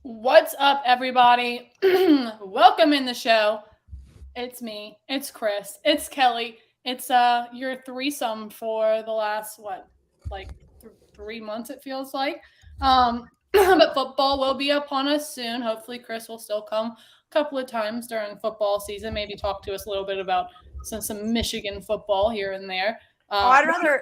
What's up, everybody? Welcome in the show. It's me. It's Chris. It's Kelly. It's your threesome for the last like 3 months. It feels like. But football will be upon us soon. Hopefully, Chris will still come a couple of times during football season. Maybe talk to us a little bit about some Michigan football here and there. Oh, Um,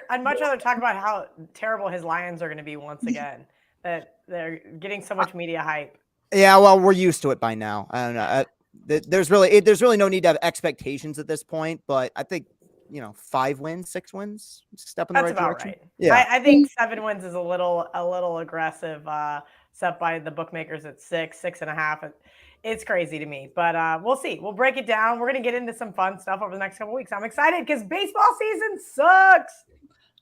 I'd much rather talk about how terrible his Lions are going to be once again. That they're getting so much media hype. Yeah, well, we're used to it by now. I don't know. There's really no need to have expectations at this point. But I think 5 wins, 6 wins, step in the That's right about direction. right. Yeah, I think 7 wins is a little aggressive. Set by the bookmakers at 6.5. It's crazy to me, but we'll see. We'll break it down. We're gonna get into some fun stuff over the next couple weeks. I'm excited because baseball season sucks.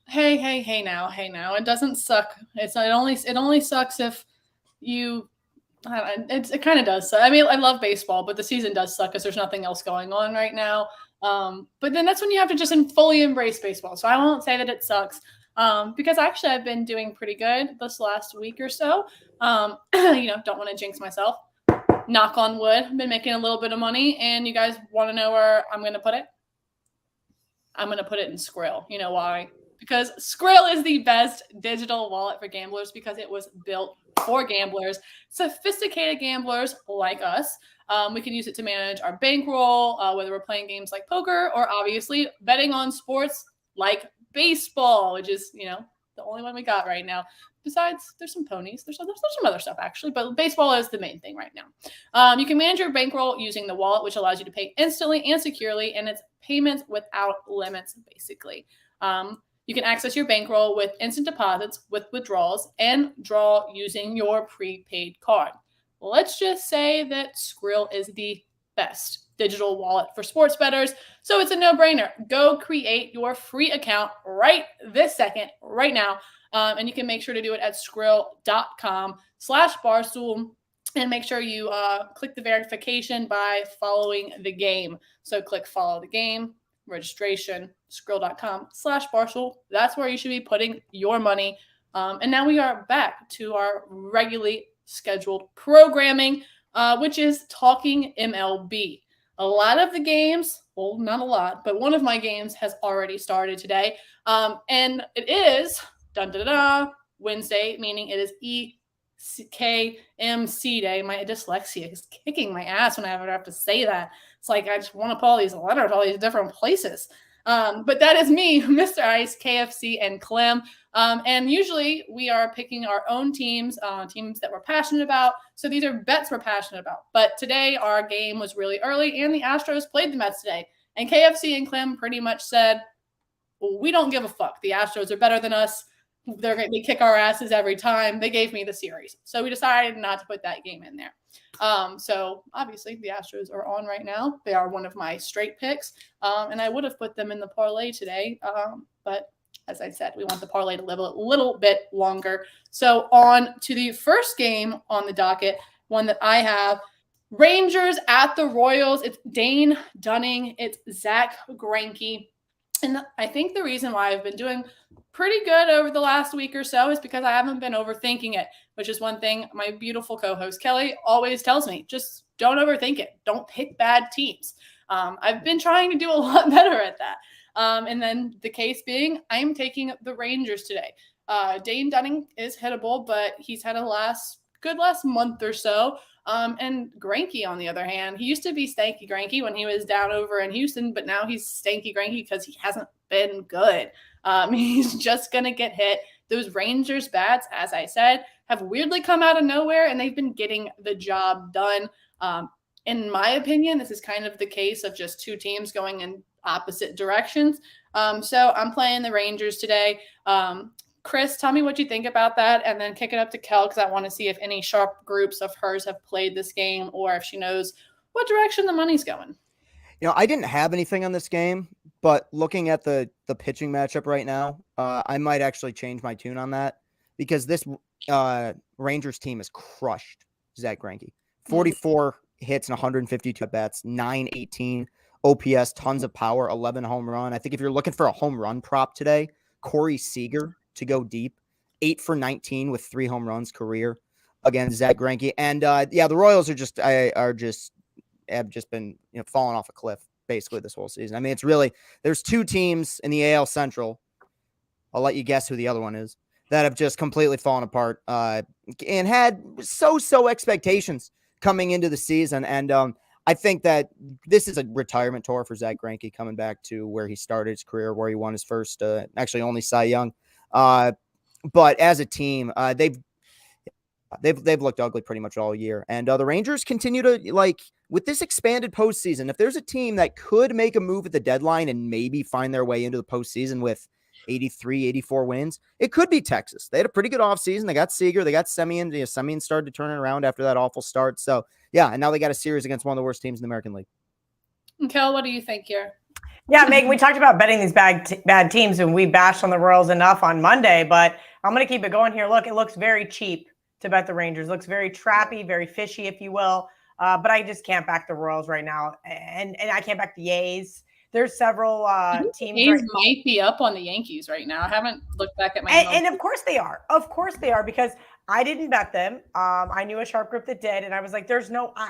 Hey now. It doesn't suck. It only sucks if you it kind of does suck. I mean, I love baseball, but the season does suck because there's nothing else going on right now. But then that's when you have to just fully embrace baseball. So I won't say that it sucks because actually I've been doing pretty good this last week or so. Don't want to jinx myself. Knock on wood. I've been making a little bit of money, and you guys want to know where I'm going to put it? I'm going to put it in Skrill. You know why? Because Skrill is the best digital wallet for gamblers because it was built for gamblers, sophisticated gamblers like us. We can use it to manage our bankroll, whether we're playing games like poker or obviously betting on sports like baseball, which is, the only one we got right now. Besides, there's some ponies. There's some other stuff, actually, but baseball is the main thing right now. You can manage your bankroll using the wallet, which allows you to pay instantly and securely, and it's payments without limits, basically. You can access your bankroll with instant deposits, with withdrawals, and draw using your prepaid card. Let's just say that Skrill is the best digital wallet for sports bettors, so it's a no-brainer. Go create your free account right this second, right now, and you can make sure to do it at skrill.com/barstool. And make sure you click the verification by following the game. So click follow the game, registration, skrill.com/Barstool. That's where you should be putting your money. And now we are back to our regularly scheduled programming, which is talking MLB. A lot of the games, well, not a lot, but one of my games has already started today. And it is Wednesday, meaning it is EKMC day. My dyslexia is kicking my ass whenever I have to say that. It's like I just want to put all these letters all these different places. But that is me, Mr. Ice, KFC, and Clem. And usually we are picking our own teams, teams that we're passionate about. So these are bets we're passionate about. But today our game was really early, and the Astros played the Mets today. And KFC and Clem pretty much said, well, we don't give a fuck. The Astros are better than us. They kick our asses every time. They gave me the series. So we decided not to put that game in there. So obviously the Astros are on right now. They are one of my straight picks. And I would have put them in the parlay today. But as I said, we want the parlay to live a little bit longer. So on to the first game on the docket, one that I have. Rangers at the Royals. It's Dane Dunning. It's Zach Greinke. And I think the reason why I've been doing pretty good over the last week or so is because I haven't been overthinking it, which is one thing my beautiful co-host Kelly always tells me. Just don't overthink it. Don't pick bad teams. I've been trying to do a lot better at that. And then the case being, I'm taking the Rangers today. Dane Dunning is hittable, but he's had a good last month or so. And Greinke, on the other hand, he used to be Stanky Greinke when he was down over in Houston, but now he's Stanky Greinke because he hasn't been good. He's just going to get hit. Those Rangers bats, as I said, have weirdly come out of nowhere, and they've been getting the job done. In my opinion, this is kind of the case of just two teams going in opposite directions. So I'm playing the Rangers today. Chris, tell me what you think about that, and then kick it up to Kel because I want to see if any sharp groups of hers have played this game or if she knows what direction the money's going. I didn't have anything on this game, but looking at the pitching matchup right now, I might actually change my tune on that because this Rangers team has crushed Zach Greinke. 44 hits and 152 at-bats, 918 OPS, tons of power, 11 home run. I think if you're looking for a home run prop today, Corey Seager to go deep, 8 for 19 with 3 home runs career. against Zach Greinke. And the Royals have just been falling off a cliff basically this whole season. I mean, it's really, there's two teams in the AL Central. I'll let you guess who the other one is, that have just completely fallen apart and had so expectations coming into the season. And I think that this is a retirement tour for Zach Greinke, coming back to where he started his career, where he won his first, actually only Cy Young. But as a team, they've looked ugly pretty much all year. And the Rangers continue to, like, with this expanded postseason, if there's a team that could make a move at the deadline and maybe find their way into the postseason with 83, 84 wins, it could be Texas. They had a pretty good offseason. They got Seager. They got Semien. Semien started to turn it around after that awful start. So, yeah, and now they got a series against one of the worst teams in the American League. Kel, what do you think here? Yeah, Megan, we talked about betting these bad teams, and we bashed on the Royals enough on Monday, but I'm going to keep it going here. Look, it looks very cheap to bet the Rangers. It looks very trappy, very fishy, if you will. But I just can't back the Royals right now, and I can't back the A's. There's several teams. A's might be up on the Yankees right now. I haven't looked back at my and of course they are. Of course they are, because I didn't bet them. I knew a sharp group that did, and I was like,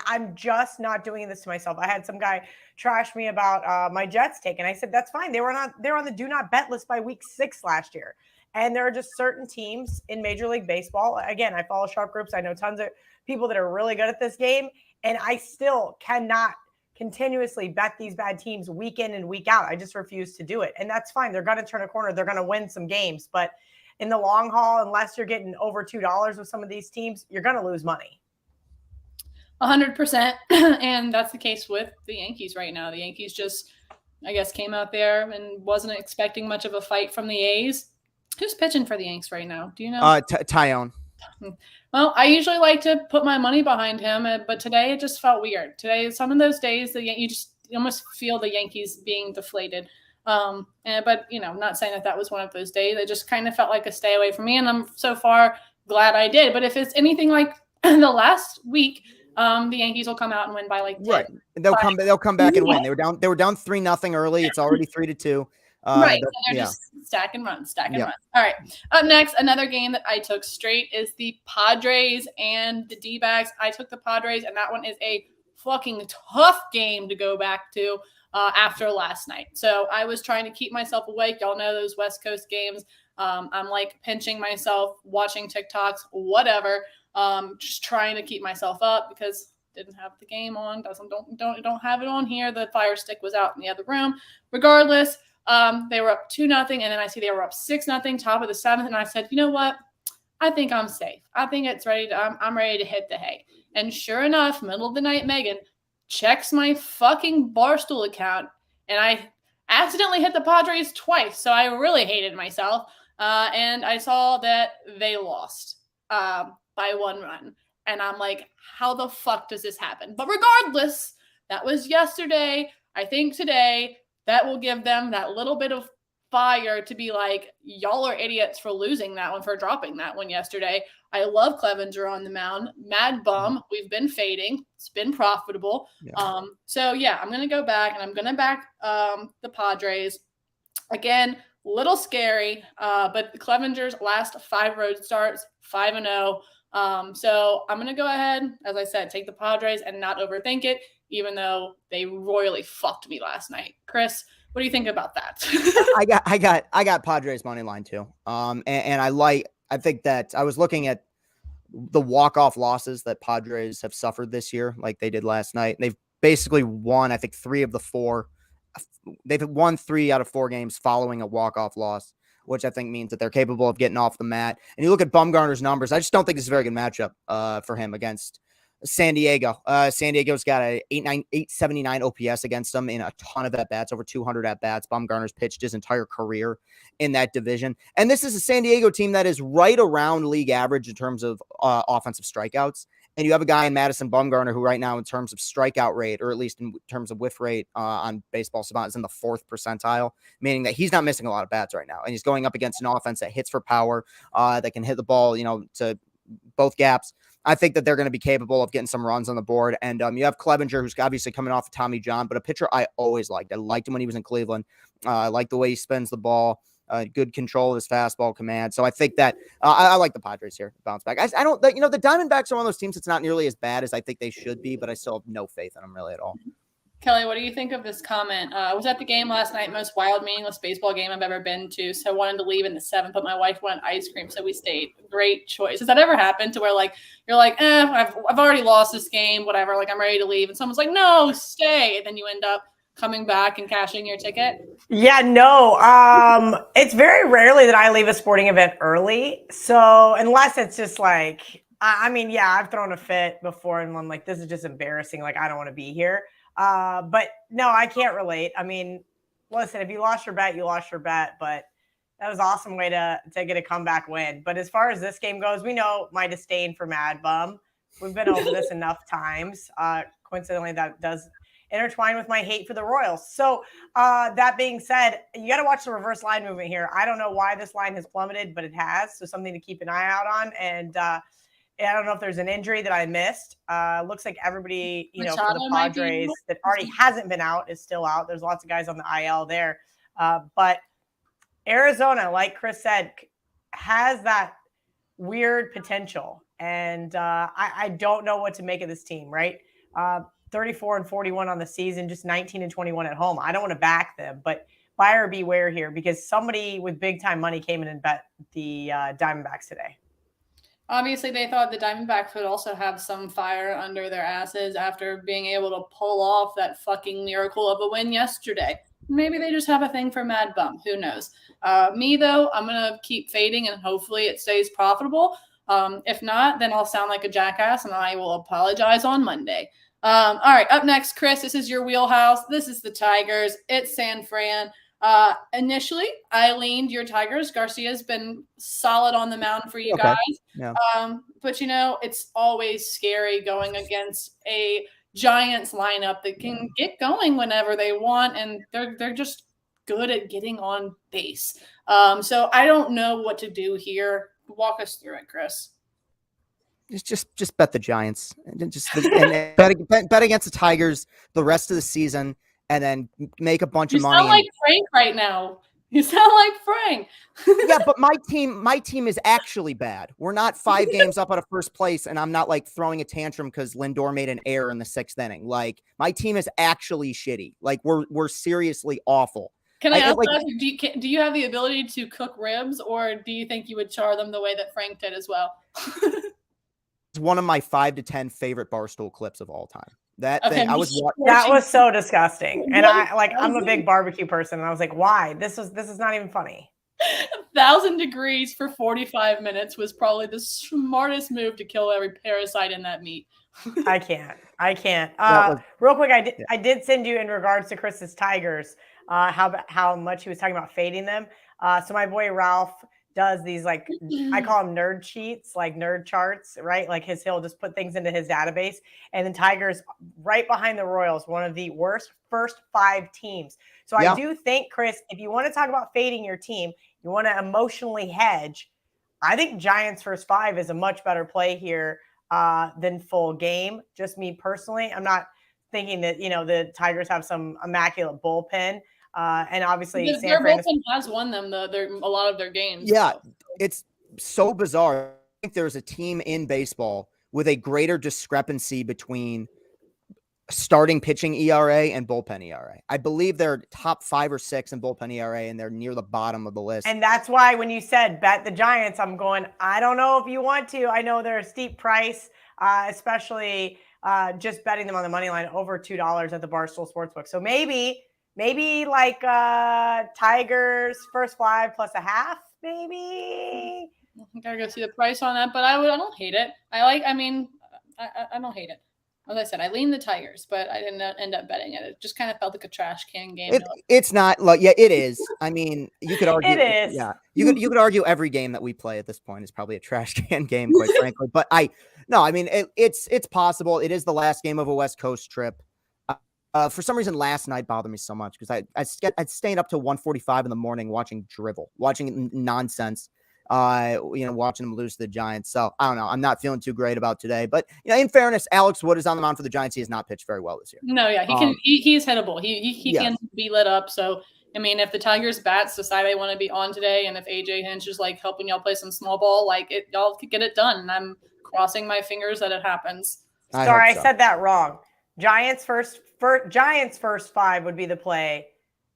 I'm just not doing this to myself. I had some guy trash me about my Jets take, and I said, that's fine. They're on the do not bet list by week 6 last year. And there are just certain teams in Major League Baseball. Again, I follow sharp groups. I know tons of people that are really good at this game, and I still cannot continuously bet these bad teams week in and week out. I just refuse to do it. And that's fine. They're going to turn a corner. They're going to win some games. But in the long haul, unless you're getting over $2 with some of these teams, you're going to lose money. 100%. And that's the case with the Yankees right now. The Yankees just, I guess, came out there and wasn't expecting much of a fight from the A's. Who's pitching for the Yanks right now? Do you know? Tyone. Well, I usually like to put my money behind him, but today it just felt weird. Today is some of those days that you almost feel the Yankees being deflated. But not saying that was one of those days. It just kind of felt like a stay away from me, and I'm so far glad I did. But if it's anything like the last week, the Yankees will come out and win by like 10. Right. They'll come back and win. They were down 3-0 early. It's already 3-2. Right. So they're just stack and run. All right. Up next, another game that I took straight is the Padres and the D-backs. I took the Padres, and that one is a fucking tough game to go back to after last night. So I was trying to keep myself awake. Y'all know those West Coast games. I'm like pinching myself, watching TikToks, whatever. Just trying to keep myself up because didn't have the game on. Don't have it on here. The Fire Stick was out in the other room. Regardless. They were up 2-0, and then I see they were up 6-0, top of the 7th, and I said, you know what? I think I'm safe. I think it's ready. I'm ready to hit the hay. And sure enough, middle of the night, Megan checks my fucking Barstool account, and I accidentally hit the Padres twice, so I really hated myself. And I saw that they lost by 1 run, and I'm like, how the fuck does this happen? But regardless, that was yesterday. I think today that will give them that little bit of fire to be like, y'all are idiots for losing that one, for dropping that one yesterday. I love Clevenger on the mound. Mad bum. We've been fading. It's been profitable. Yeah. I'm going to go back, and I'm going to back the Padres. Again, little scary, but Clevenger's last 5 road starts, 5-0. So I'm going to go ahead, as I said, take the Padres and not overthink it, even though they royally fucked me last night. Chris, what do you think about that? I got Padres money line too. And I think that I was looking at the walk-off losses that Padres have suffered this year, like they did last night. They've basically won, I think, 3 of the 4. They've won 3 out of 4 games following a walk-off loss, which I think means that they're capable of getting off the mat. And you look at Bumgarner's numbers, I just don't think it's a very good matchup for him against San Diego. San Diego's got a 879 OPS against them in a ton of at-bats, over 200 at-bats. Bumgarner's pitched his entire career in that division. And this is a San Diego team that is right around league average in terms of offensive strikeouts. And you have a guy in Madison Bumgarner who right now in terms of strikeout rate, or at least in terms of whiff rate on Baseball Savant, is in the 4th percentile, meaning that he's not missing a lot of bats right now. And he's going up against an offense that hits for power, that can hit the ball, to both gaps. I think that they're going to be capable of getting some runs on the board. And you have Clevenger, who's obviously coming off of Tommy John, but a pitcher I always liked. I liked him when he was in Cleveland. I like the way he spins the ball. good control of his fastball command. So I think that I like the Padres here bounce back. I don't, the Diamondbacks are one of those teams that's not nearly as bad as I think they should be, but I still have no faith in them really at all. Kelly, what do you think of this comment? I was at the game last night, most wild, meaningless baseball game I've ever been to. So I wanted to leave in the 7th, but my wife wanted ice cream, so we stayed. Great choice. Has that ever happened to where you're like, I've already lost this game, whatever. I'm ready to leave, and someone's like, no, stay, and then you end up coming back and cashing your ticket? Yeah, no. It's very rarely that I leave a sporting event early. So unless it's just I've thrown a fit before, and I'm like, this is just embarrassing. I don't want to be here. But no, I can't relate. I mean, listen, if you lost your bet, you lost your bet, but that was an awesome way to get a comeback win. But as far as this game goes, we know my disdain for Mad Bum. We've been over this enough times. Coincidentally, that does intertwine with my hate for the Royals. So that being said, you got to watch the reverse line movement here. I don't know why this line has plummeted, but it has. So something to keep an eye out on. And, I don't know if there's an injury that I missed. Looks like everybody, for the Padres that already hasn't been out is still out. There's lots of guys on the IL there. But Arizona, like Chris said, has that weird potential. And I don't know what to make of this team, right? 34-41 on the season, just 19-21 at home. I don't want to back them, but buyer beware here because somebody with big time money came in and bet the Diamondbacks today. Obviously, they thought the Diamondbacks would also have some fire under their asses after being able to pull off that fucking miracle of a win yesterday. Maybe they just have a thing for Mad Bum. Who knows? Me, though, I'm going to keep fading, and hopefully it stays profitable. If not, then I'll sound like a jackass, and I will apologize on Monday. All right, up next, Chris, this is your wheelhouse. This is the Tigers. It's San Fran. Initially, I leaned your Tigers. Garcia's been solid on the mound for you guys. Yeah. But it's always scary going against a Giants lineup that can get going whenever they want, and they're just good at getting on base. So I don't know what to do here. Walk us through it, Chris. Just bet the Giants and bet against the Tigers the rest of the season. And then make a bunch of money. You sound like Frank right now. You sound like Frank. Yeah, but my team is actually bad. We're not 5 games up out of first place, and I'm not throwing a tantrum because Lindor made an error in the 6th inning. My team is actually shitty. We're seriously awful. Can I ask do you have the ability to cook ribs, or do you think you would char them the way that Frank did as well? It's one of my 5 to 10 favorite Barstool clips of all time. That thing that was so disgusting. And I'm a big barbecue person, and I was like, why? This is not even funny. 1,000 degrees for 45 minutes was probably the smartest move to kill every parasite in that meat. I can't. Real quick, I did send you in regards to Chris's Tigers, how much he was talking about fading them. So my boy Ralph does these I call them nerd sheets, nerd charts, right? He'll just put things into his database. And then Tigers right behind the Royals, one of the worst first 5 teams. So I do think, Chris, if you want to talk about fading your team, you want to emotionally hedge. I think Giants first 5 is a much better play here than full game. Just me personally. I'm not thinking that, the Tigers have some immaculate bullpen. And obviously, their bullpen has won them a lot of their games. Yeah, it's so bizarre. I think there's a team in baseball with a greater discrepancy between starting pitching ERA and bullpen ERA. I believe they're top 5 or 6 in bullpen ERA, and they're near the bottom of the list. And that's why when you said bet the Giants, I'm going, I don't know if you want to. I know they're a steep price, especially just betting them on the money line over $2 at the Barstool Sportsbook. So maybe Tigers first 5 plus a half, maybe. I gotta go see the price on that, but I don't hate it. I don't hate it. As I said, I leaned the Tigers, but I didn't end up betting it. It just kind of felt like a trash can game. It's not it is. I mean, you could argue it is. Yeah, you could argue every game that we play at this point is probably a trash can game, quite frankly. But it's possible. It is the last game of a West Coast trip. For some reason, last night bothered me so much because I stayed up till 1:45 in the morning watching drivel, watching nonsense. Watching them lose to the Giants. So I don't know. I'm not feeling too great about today. But in fairness, Alex Wood is on the mound for the Giants. He has not pitched very well this year. No, yeah, he's hittable. He can be lit up. So I mean, if the Tigers bats decide they want to be on today, and if AJ Hinch is like helping y'all play some small ball, like y'all could get it done. And I'm crossing my fingers that it happens. Sorry, I said that wrong. Giants first 5 would be the play.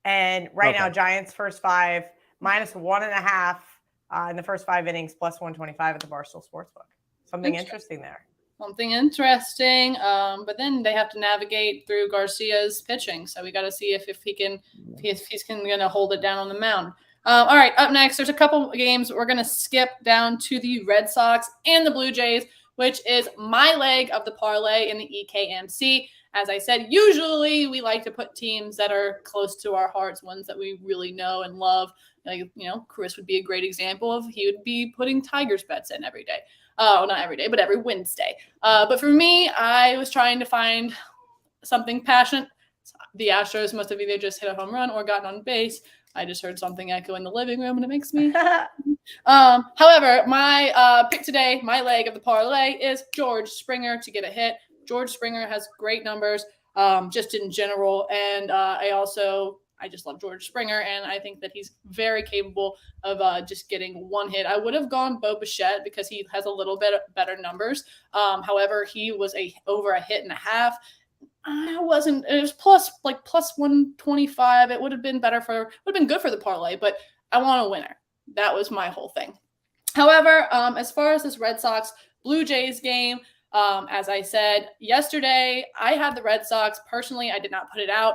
And right now, Giants first 5 -1.5 in the first 5 innings, plus 125 at the Barstool Sportsbook. Something interesting there. Something interesting. But then they have to navigate through Garcia's pitching. So we got to see if he's going to hold it down on the mound. All right, up next, there's a couple games. We're going to skip down to the Red Sox and the Blue Jays, which is my leg of the parlay in the EKMC. As I said, usually we like to put teams that are close to our hearts, ones that we really know and love. Like, Chris would be a great example of, he would be putting Tigers bets in every day. Not every day, but every Wednesday. But for me, I was trying to find something passionate. The Astros must have either just hit a home run or gotten on base. I just heard something echo in the living room, and it makes me. However, my pick today, my leg of the parlay, is George Springer to get a hit. George Springer has great numbers, just in general, and I just love George Springer, and I think that he's very capable of just getting one hit. I would have gone Bo Bichette because he has a little bit better numbers. However, he was over a hit and a half. It was plus 125. It would have been good for the parlay, but I want a winner. That was my whole thing. However, as far as this Red Sox Blue Jays game, as I said yesterday, I had the Red Sox. Personally, I did not put it out.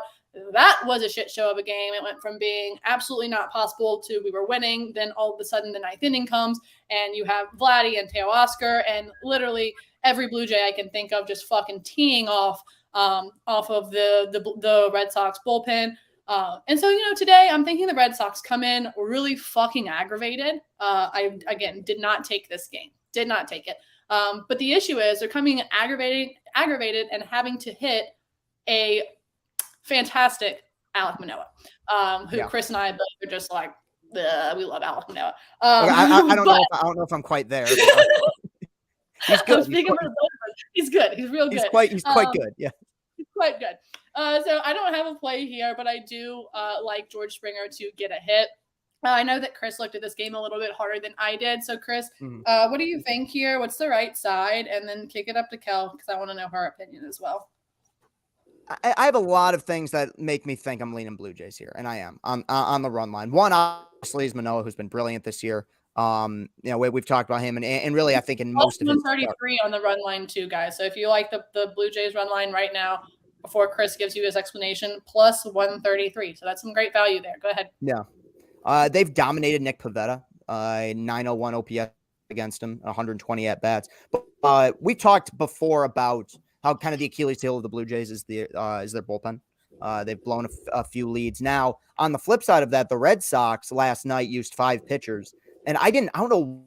That was a shit show of a game. It went from being absolutely not possible to we were winning. Then all of a sudden the 9th inning comes and you have Vladdy and Teoscar and literally every Blue Jay I can think of just fucking teeing off of the Red Sox bullpen. And so, today I'm thinking the Red Sox come in really fucking aggravated. I, again, did not take this game. Did not take it. But the issue is they're coming aggravated and having to hit a fantastic Alek Manoah, who Chris and I both are just like, we love Alek Manoah. I don't know if I'm quite there. He's good. He's good. He's real good. He's quite good. Yeah. He's quite good. So I don't have a play here, but I do like George Springer to get a hit. I know that Chris looked at this game a little bit harder than I did. So, Chris, what do you think here? What's the right side? And then kick it up to Kel because I want to know her opinion as well. I have a lot of things that make me think I'm leaning Blue Jays here, and I am on the run line. One, obviously, is Manoah, who's been brilliant this year. We've talked about him, and really, I think in most of his 133 on the run line too, guys. So if you like the Blue Jays run line right now, before Chris gives you his explanation, plus 133. So that's some great value there. Go ahead. Yeah. They've dominated Nick Pivetta, 901 OPS against him, 120 at bats. But we talked before about how kind of the Achilles heel of the Blue Jays is their bullpen. They've blown a few leads. Now, on the flip side of that, the Red Sox last night used 5 pitchers, and I don't know,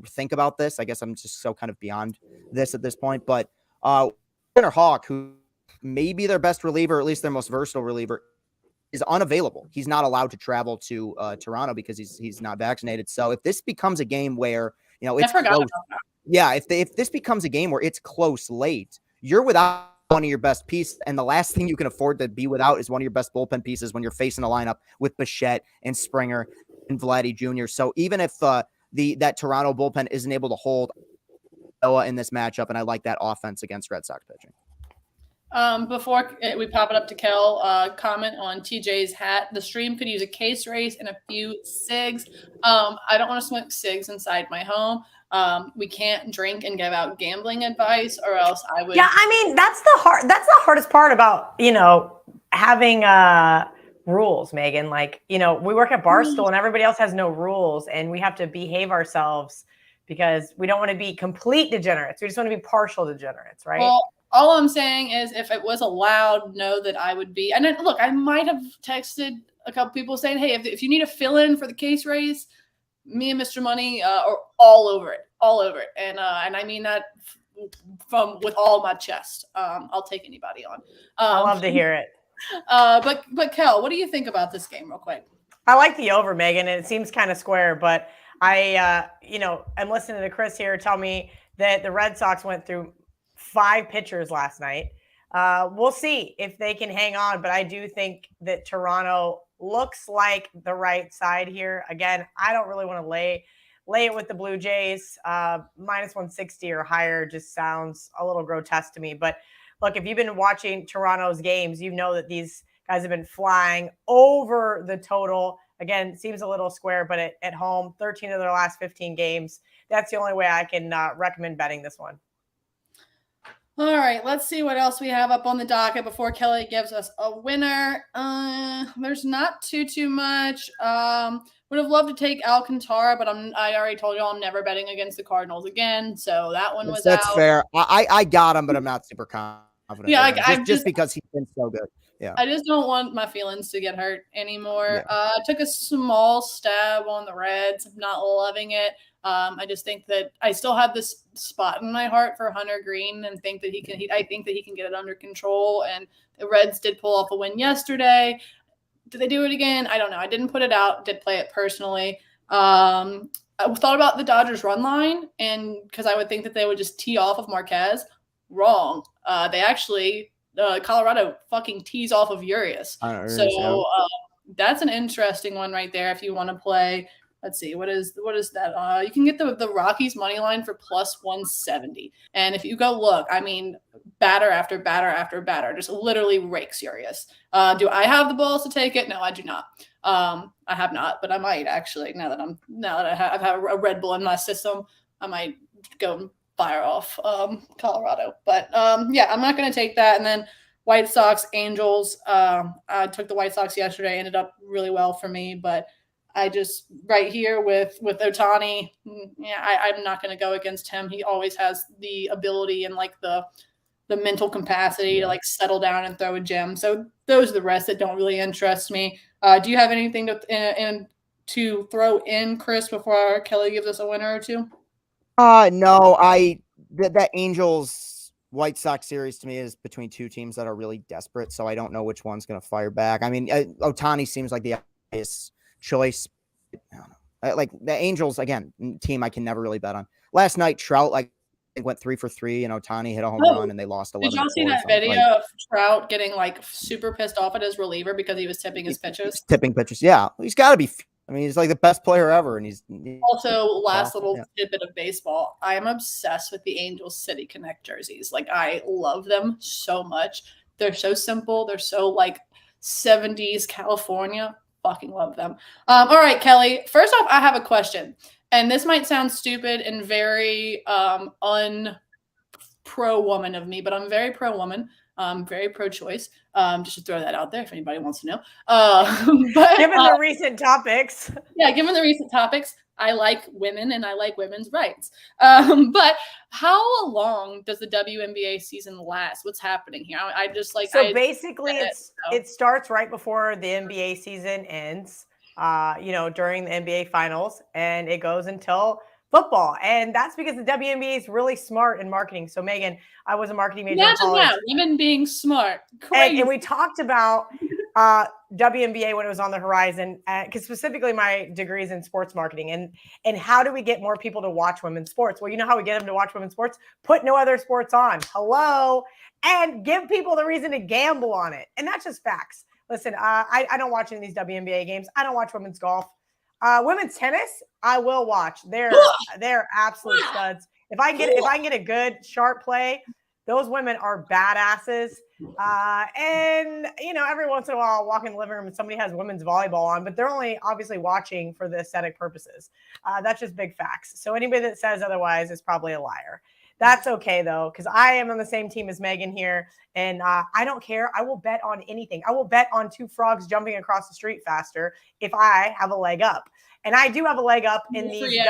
think about this. I guess I'm just so kind of beyond this at this point. But Tanner Houck, who may be their best reliever, or at least their most versatile reliever, is unavailable. He's not allowed to travel to Toronto because he's not vaccinated. So if this becomes a game where it's close, if this becomes a game where it's close late, you're without one of your best pieces, and the last thing you can afford to be without is one of your best bullpen pieces when you're facing a lineup with Bichette and Springer and Vladdy Jr. So even if that Toronto bullpen isn't able to hold Noah in this matchup, and I like that offense against Red Sox pitching. Before we pop it up to Kel, comment on TJ's hat. The stream could use a case race and a few cigs. I don't want to smoke cigs inside my home. We can't drink and give out gambling advice, or else I would. Yeah, I mean that's the hardest part about having rules, Megan. Like we work at Barstool and everybody else has no rules, and we have to behave ourselves because we don't want to be complete degenerates. We just want to be partial degenerates, right? Well, all I'm saying is if it was allowed, know that I would be. And then, look, I might have texted a couple people saying, hey, if you need a fill-in for the case race, me and Mr. Money are all over it. And I mean that with all my chest. I'll take anybody on. I love to hear it. But Kel, what do you think about this game real quick? I like the over, Megan, and it seems kind of square, but I'm listening to Chris here tell me that the Red Sox went through 5 pitchers last night. We'll see if they can hang on, but I do think that Toronto looks like the right side here. Again, I don't really want to lay it with the Blue Jays. Minus 160 or higher just sounds a little grotesque to me. But look, if you've been watching Toronto's games, you know that these guys have been flying over the total. Again, seems a little square, but at home, 13 of their last 15 games. That's the only way I can recommend betting this one. All right, let's see what else we have up on the docket before Kelly gives us a winner. There's not too much. Would have loved to take Alcantara, but I already told you I'm never betting against the Cardinals again, so that one was That's out. fair. I got him, but I'm not super confident. Yeah, just because he's been so good. Yeah, I just don't want my feelings to get hurt anymore. Yeah. I took a small stab on the Reds. I'm not loving it. I just think that I still have this spot in my heart for Hunter Green and think that I think that he can get it under control. And the Reds did pull off a win yesterday. Did they do it again? I don't know. I didn't put it out. Did play it personally. I thought about the Dodgers run line, and because I would think that they would just tee off of Marquez. Wrong. They actually Colorado fucking tees off of Urias. So that's an interesting one right there if you want to play. Let's see, what is that? You can get the Rockies money line for plus 170. And if you go look, I mean, batter after batter after batter, just literally rakes Urias. Do I have the balls to take it? No, I do not. I have not, but I might actually. Now that I've had a Red Bull in my system, I might go and fire off Colorado. But yeah, I'm not going to take that. And then White Sox, Angels. I took the White Sox yesterday. Ended up really well for me, but I just right here with Ohtani, yeah, I'm not going to go against him. He always has the ability and like the mental capacity to like settle down and throw a gem. So those are the rest that don't really interest me. Do you have anything to throw in, Chris, before Kelly gives us a winner or two? No, that Angels White Sox series to me is between two teams that are really desperate, so I don't know which one's going to fire back. I mean, Ohtani seems like the obvious choice. I don't know. Like the Angels, again, team I can never really bet on. Last night, Trout went 3 for 3, and Ohtani hit a home run, and they lost 11. Did y'all see that video of Trout getting like super pissed off at his reliever because he was tipping his pitches? Tipping pitches, yeah. He's got to be. I mean, he's like the best player ever, and he's also last little tidbit of baseball. I am obsessed with the Angels City Connect jerseys. Like I love them so much. They're so simple. They're so like 70s California. Fucking love them. All right, Kelly. First off, I have a question, and this might sound stupid and very pro woman of me, but I'm very pro woman. Very pro-choice. Just to throw that out there if anybody wants to know. But given the recent topics, I like women and I like women's rights. But how long does the WNBA season last? What's happening here? I just like basically it starts right before the NBA season ends. During the NBA finals, and it goes until football. And that's because the WNBA is really smart in marketing. So Megan, I was a marketing major in college. Imagine that, women being smart. Crazy. And we talked about WNBA when it was on the horizon, because specifically my degree is in sports marketing. And how do we get more people to watch women's sports? Well, you know how we get them to watch women's sports? Put no other sports on. Hello. And give people the reason to gamble on it. And that's just facts. Listen, I don't watch any of these WNBA games. I don't watch women's golf. Women's tennis, I will watch. They're absolute studs. If I can get a good sharp play, those women are badasses. And every once in a while I'll walk in the living room and somebody has women's volleyball on, but they're only obviously watching for the aesthetic purposes. That's just big facts. So anybody that says otherwise is probably a liar. That's okay, though, because I am on the same team as Megan here, and I don't care. I will bet on anything. I will bet on 2 frogs jumping across the street faster if I have a leg up. And I do have a leg up in these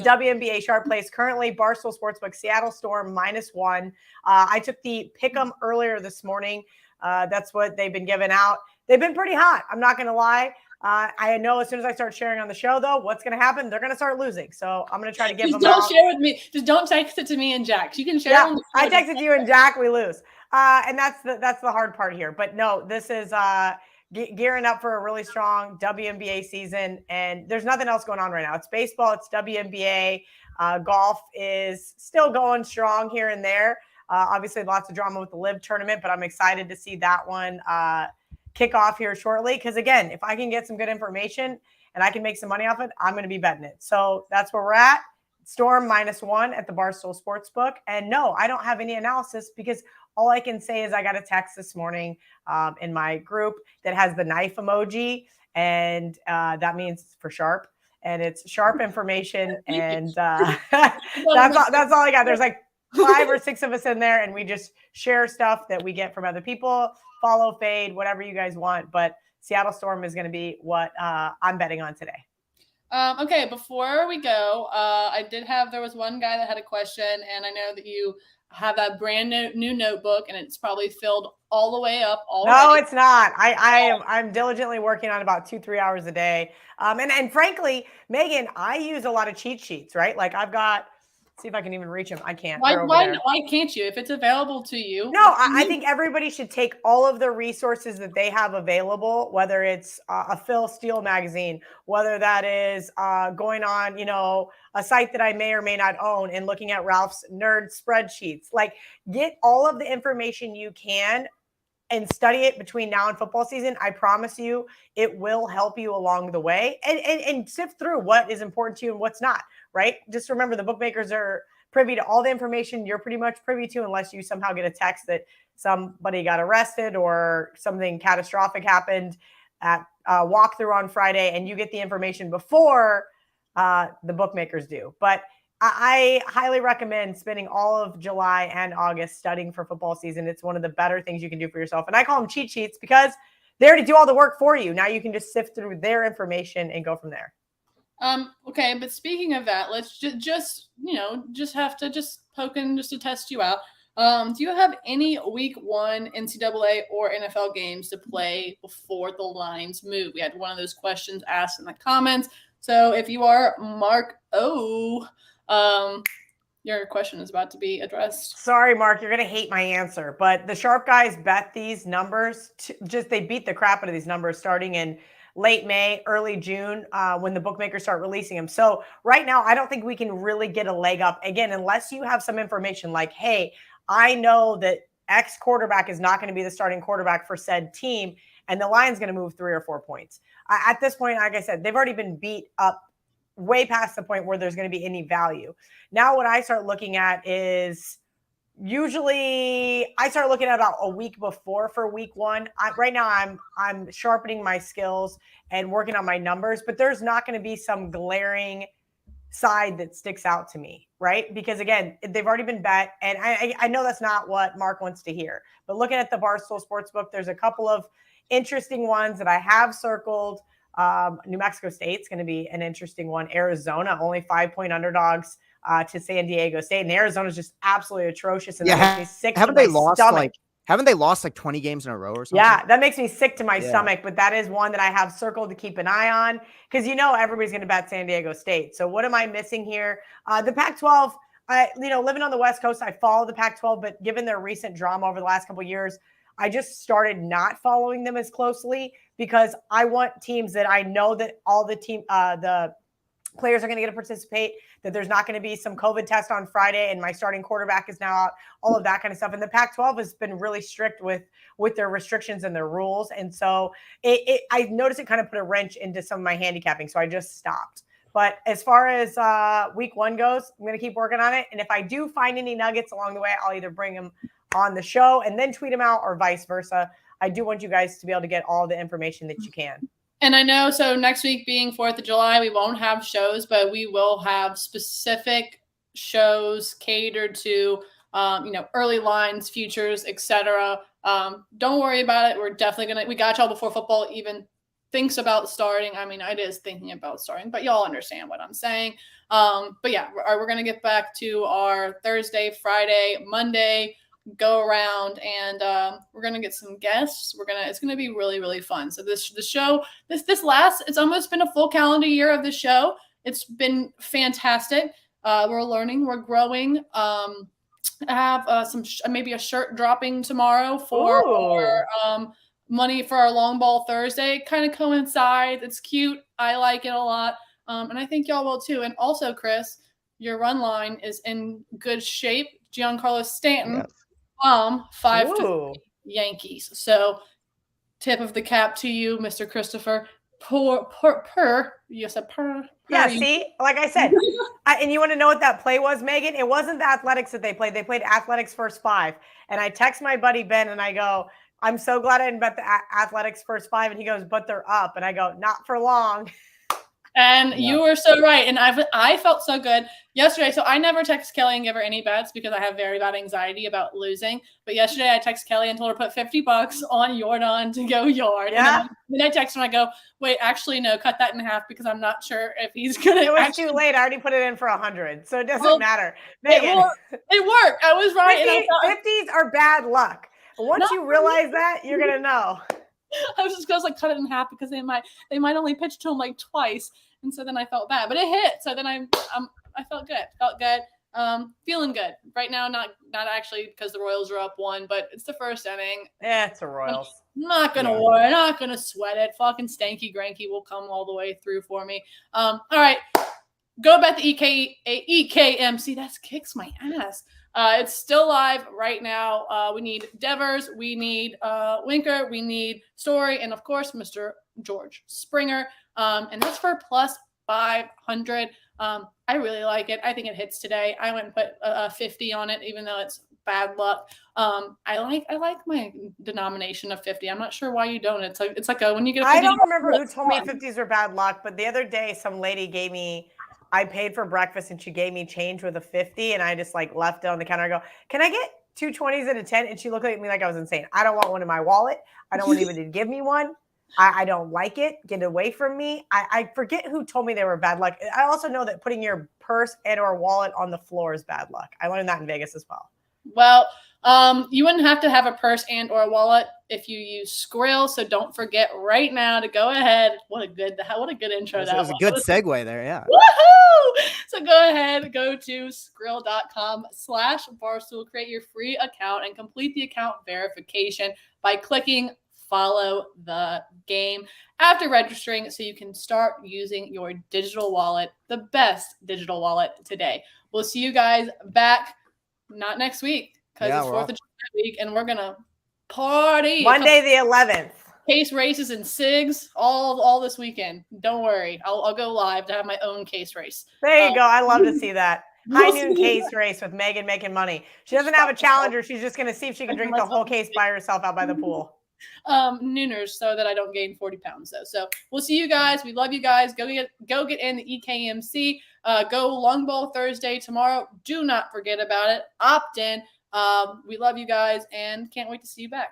WNBA sharp plays. Currently, Barstool Sportsbook, Seattle Storm -1. I took the pick'em earlier this morning. That's what they've been giving out. They've been pretty hot. I'm not going to lie. I know as soon as I start sharing on the show, though, what's going to happen? They're going to start losing. So I'm going to try to give them out. Don't share with me. Just don't text it to me and Jack. You can share. Yeah, I texted you and Jack. We lose. And that's the hard part here. But no, this is gearing up for a really strong WNBA season. And there's nothing else going on right now. It's baseball. It's WNBA. Golf is still going strong here and there. Obviously, lots of drama with the LIV tournament, but I'm excited to see that one kick off here shortly. Because again, if I can get some good information and I can make some money off it, I'm going to be betting it. So that's where we're at. Storm -1 at the Barstool Sportsbook. And no, I don't have any analysis because all I can say is I got a text this morning in my group that has the knife emoji, and that means for sharp. And it's sharp information. And that's all I got. There's like 5 or 6 of us in there, and we just share stuff that we get from other people. Follow, fade, whatever you guys want. But Seattle Storm is going to be what I'm betting on today. Okay, before we go, there was one guy that had a question, and I know that you have that brand new notebook, and it's probably filled all the way up already. No, it's not. I'm diligently working on about 2-3 hours a day. And frankly, Megan, I use a lot of cheat sheets, right? Like I've got, see if I can even reach them. I can't. Why can't you? If it's available to you. No, I think everybody should take all of the resources that they have available, whether it's a Phil Steele magazine, whether that is going on, a site that I may or may not own and looking at Ralph's nerd spreadsheets. Like get all of the information you can and study it between now and football season. I promise you it will help you along the way and sift through what is important to you and what's not, right? Just remember the bookmakers are privy to all the information you're pretty much privy to, unless you somehow get a text that somebody got arrested or something catastrophic happened at walkthrough on Friday, and you get the information before the bookmakers do. But I highly recommend spending all of July and August studying for football season. It's one of the better things you can do for yourself. And I call them cheat sheets because they already do all the work for you. Now you can just sift through their information and go from there. Okay, but speaking of that, let's just have to poke in just to test you out. Do you have any week 1 NCAA or NFL games to play before the lines move? We had one of those questions asked in the comments. So if you are Mark O, your question is about to be addressed. Sorry, Mark, you're going to hate my answer, but the sharp guys bet these numbers. They beat the crap out of these numbers starting in late May, early June, when the bookmakers start releasing them. So right now, I don't think we can really get a leg up again, unless you have some information like, hey, I know that X quarterback is not going to be the starting quarterback for said team, and the line's going to move 3 or 4 points. At this point, like I said, they've already been beat up way past the point where there's going to be any value. Now, what I start looking at is usually I start looking at about a week before for week 1. Right now, I'm sharpening my skills and working on my numbers, but there's not going to be some glaring side that sticks out to me, right? Because again, they've already been bet, and I know that's not what Mark wants to hear. But looking at the Barstool Sportsbook, there's a couple of interesting ones that I have circled. New Mexico State's going to be an interesting one. Arizona, only 5-point underdogs to San Diego State, and Arizona's just absolutely atrocious. And that makes me sick to my stomach. Haven't they lost like 20 games in a row or something? Yeah, that makes me sick to my stomach. But that is one that I have circled to keep an eye on because everybody's going to bet San Diego State. So what am I missing here? The Pac-12. Living on the West Coast, I follow the Pac-12, but given their recent drama over the last couple of years, I just started not following them as closely because I want teams that I know that all the players are going to get to participate, that there's not going to be some COVID test on Friday and my starting quarterback is now out, all of that kind of stuff. And the Pac-12 has been really strict with their restrictions and their rules. And so I noticed it kind of put a wrench into some of my handicapping. So I just stopped. But as far as week 1 goes, I'm going to keep working on it. And if I do find any nuggets along the way, I'll either bring them on the show and then tweet them out or vice versa. I do want you guys to be able to get all the information that you can. And I know, so next week being 4th of July, we won't have shows, but we will have specific shows catered to, early lines, futures, etc. Don't worry about it. We're definitely we got y'all before football even thinks about starting. I mean, it is thinking about starting, but y'all understand what I'm saying. But yeah, we're going to get back to our Thursday, Friday, Monday go around, and we're gonna get some guests. It's gonna be really, really fun. So the show, it's almost been a full calendar year of the show. It's been fantastic. We're learning, we're growing. I have maybe a shirt dropping tomorrow for our, money for our long ball Thursday. It kind of coincides. It's cute. I like it a lot, and I think y'all will too. And also, Chris, your run line is in good shape. Giancarlo Stanton. Yes. 5-3 Yankees. So tip of the cap to you, Mr. Christopher. You said per. Yeah, see, like I said, and you want to know what that play was, Megan? It wasn't the Athletics that they played. They played Athletics first 5. And I text my buddy Ben and I go, I'm so glad I didn't bet the Athletics first 5. And he goes, but they're up. And I go, not for long. And you were so right. And I felt so good yesterday. So I never text Kelly and give her any bets because I have very bad anxiety about losing. But yesterday I text Kelly and told her put $50 on Jordan to go yard. Yeah. And then I text him and I go, wait, actually, no, cut that in half because I'm not sure if he's going to. It was too late. I already put it in for 100. So it doesn't matter. Megan. It worked. I was right. 50s are bad luck. Once you realize that, you're going to know. I was just going to cut it in half because they might only pitch to him like twice. And so then I felt bad, but it hit. So then I felt good. Feeling good right now. Not actually because the Royals are up 1, but it's the first inning. Yeah, it's the Royals. I'm not gonna worry. Not gonna sweat it. Fucking Stanky Granky will come all the way through for me. All right, go bet the EKMC. That kicks my ass. It's still live right now. We need Devers, we need Winker, we need Story, and of course, Mr. George Springer. And that's for plus 500. I really like it. I think it hits today. I went and put 50 on it, even though it's bad luck. I like my denomination of 50. I'm not sure why you don't. It's like when you get. I don't remember who told me 50s were bad luck, but the other day some lady gave me. I paid for breakfast and she gave me change with a 50, and I just left it on the counter. I go, can I get 2 20s and a 10? And she looked at me like I was insane. I don't want one in my wallet. I don't want anybody to give me one. I don't like it. Get it away from me. I forget who told me they were bad luck. I also know that putting your purse and or wallet on the floor is bad luck. I learned that in Vegas as well. Well, you wouldn't have to have a purse and or a wallet if you use Skrill. So don't forget right now to go ahead. What a good intro that was. That was a good segue there. Yeah. Woohoo! So go ahead, go to skrill.com/barstool, create your free account and complete the account verification by clicking follow the game after registering so you can start using your digital wallet, the best digital wallet today. We'll see you guys back, not next week because it's 4th of July week and we're going to party. Monday the 11th. Case races and SIGs all this weekend. Don't worry. I'll go live to have my own case race. There you go. I love to see that. High noon case race with Megan making money. She doesn't have a challenger. She's just going to see if she can drink the whole case by herself out by the pool. Nooners so that I don't gain 40 pounds though. So we'll see you guys. We love you guys. Go get in the EKMC. Go long ball Thursday tomorrow. Do not forget about it. Opt in. We love you guys and can't wait to see you back.